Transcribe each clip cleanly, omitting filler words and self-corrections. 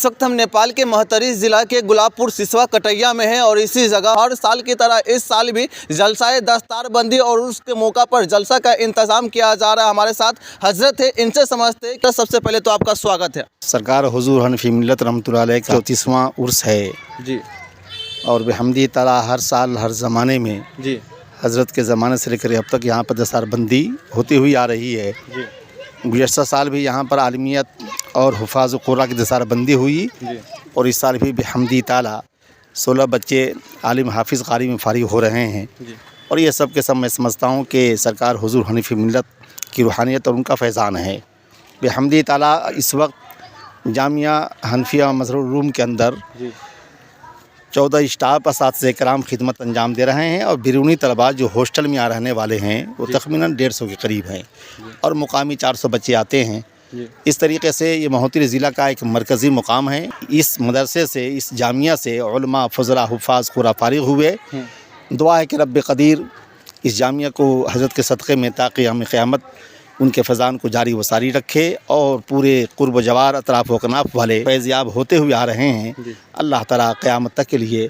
इस वक्त हम नेपाल के महतरी ज़िला के गुलाबपुर सिसवा कटैया में हैं और इसी जगह हर साल की तरह इस साल भी जलसाए दस्तारबंदी और उसके मौका पर जलसा का इंतज़ाम किया जा रहा है। हमारे साथ हजरत है, इनसे समझते हैं। सबसे पहले तो आपका स्वागत है। सरकार हुजूर हनफी मिल्लत रहमतुल्लाह अलैह का 34वां उर्स है जी और बेहमदी ताला हर साल हर ज़माने में जी हज़रत के ज़माने से लेकर अब तक यहाँ पर दस्तारबंदी होती हुई आ रही है। जी गुज़श्ता साल भी यहाँ पर आलमियत और हुफ़ाज़ कुरान की दस्तारबंदी हुई जी और इस साल भी बेहमदी ताला 16 बच्चे आलिम हाफिज़ क़ारी में फ़ारिग़ हो रहे हैं। जी और ये सब के सब मैं समझता हूँ कि सरकार हुजूर हनफी मिल्लत की रूहानियत और उनका फैज़ान है। बेहमदी ताला इस वक्त जामिया हनफिया मज़हरुल उलूम के अंदर जी 14 स्टाफ असातिज़े कराम खिदमत अंजाम दे रहे हैं और बैरूनी तलबा जो हॉस्टल में आ रहने वाले हैं वो तख़मीनन 150 के करीब हैं और मुकामी 400 बच्चे आते हैं। इस तरीके से ये महतरी ज़िला का एक मरकज़ी मुकाम है। इस मदरसे से, इस जामिया से उलमा फज़ला हुफ़ाज़ क़ुरा फ़ारिग़ हुए। दुआ है कि रब क़दीर इस जामिया को हज़रत के सदक़े में ता क़याम क़यामत उनके फ़ैज़ान को जारी व सारी रखे और पूरे क़ुर्ब जवार अतराफ़ व कनाफ़ वाले फैज़याब होते हुए आ रहे हैं। अल्लाह ताला क़यामत तक के लिए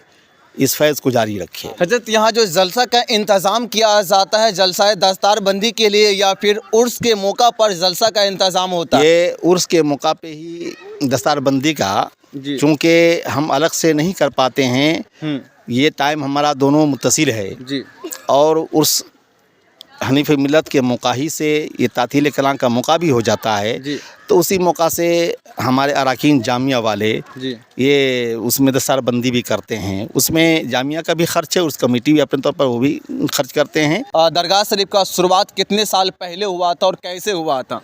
इस फैज़ को जारी रखे। हजरत, यहाँ जो जलसा का इंतज़ाम किया जाता है जलसाए दस्तारबंदी के लिए या फिर उर्स के मौका पर जलसा का इंतज़ाम होता है? ये उर्स के मौका पे ही दस्तारबंदी का, चूँकि हम अलग से नहीं कर पाते हैं, ये टाइम हमारा दोनों मुत्तसिल है जी और उर्स हनीफ़ी मिल्लत के मौका ही से ये तातील कलाम का मौका भी हो जाता है। जी तो उसी मौका से हमारे अराकीन जामिया वाले जी ये उसमें दस्तारबंदी भी करते हैं। उसमें जामिया का भी खर्च है, उस कमेटी भी अपने तौर पर वो भी खर्च करते हैं। दरगाह शरीफ का शुरुआत कितने साल पहले हुआ था और कैसे हुआ था?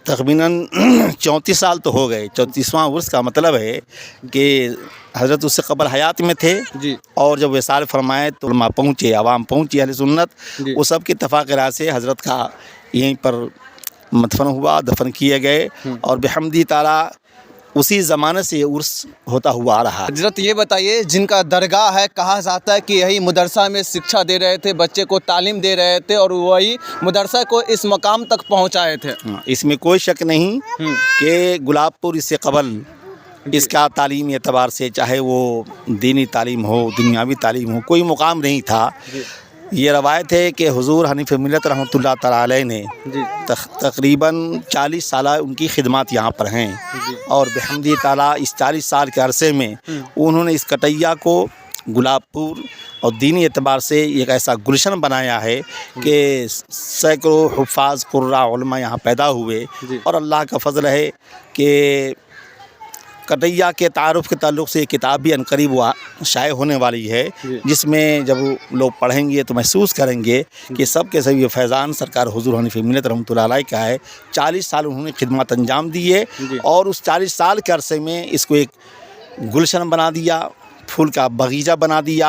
तक़रीबन 34 साल तो हो गए। 34वां उर्स का मतलब है कि हज़रत उससे क़बल हयात में थे जी और जब वसाल फरमाए तो उलमा पहुँचे, आवाम पहुँची, अहले सुन्नत, वो सब की इत्तफ़ाक़ राय से हज़रत का यहीं पर मदफन हुआ, दफन किए गए और बेहमदी ताला उसी ज़माने से ये उर्स होता हुआ आ रहा। हजरत, ये बताइए, जिनका दरगाह है, कहा जाता है कि यही मदरसा में शिक्षा दे रहे थे, बच्चे को तालीम दे रहे थे और वही मदरसा को इस मकाम तक पहुंचाए थे। इसमें कोई शक नहीं कि गुलाबपुर इससे क़बल इसका तालीमी एतबार से, चाहे वो दीनी तालीम हो, दुनियावी तालीम हो, कोई मुकाम नहीं था। ये रवायत है कि हुजूर हनीफ़ी मिल्लत रहमतुल्लाह तआला अलैह ने तकरीबन 40 साल उनकी खिदमत यहाँ पर हैं और बेहमदी ताला इस 40 साल के अरसे में उन्होंने इस कटैया को गुलाबपुर और दीनी एतबार से एक ऐसा गुलशन बनाया है कि सैकड़ों हुफ़ाज़ क़ुर्रा उलमा यहाँ पैदा हुए और अल्लाह का फ़ज़ल है कि कटैया के तारुफ़ के ताल्लुक़ से किताब भी अनकरीब शाये होने वाली है, जिसमें जब लोग पढ़ेंगे तो महसूस करेंगे कि सब के सब ये फैज़ान सरकार हुजूर हनीफ़ी मिल्लत रहमतुल्लाह अलैह का है। 40 साल उन्होंने खिदमत अंजाम दी है और उस 40 साल के अरसे में इसको एक गुलशन बना दिया, फूल का बगीचा बना दिया।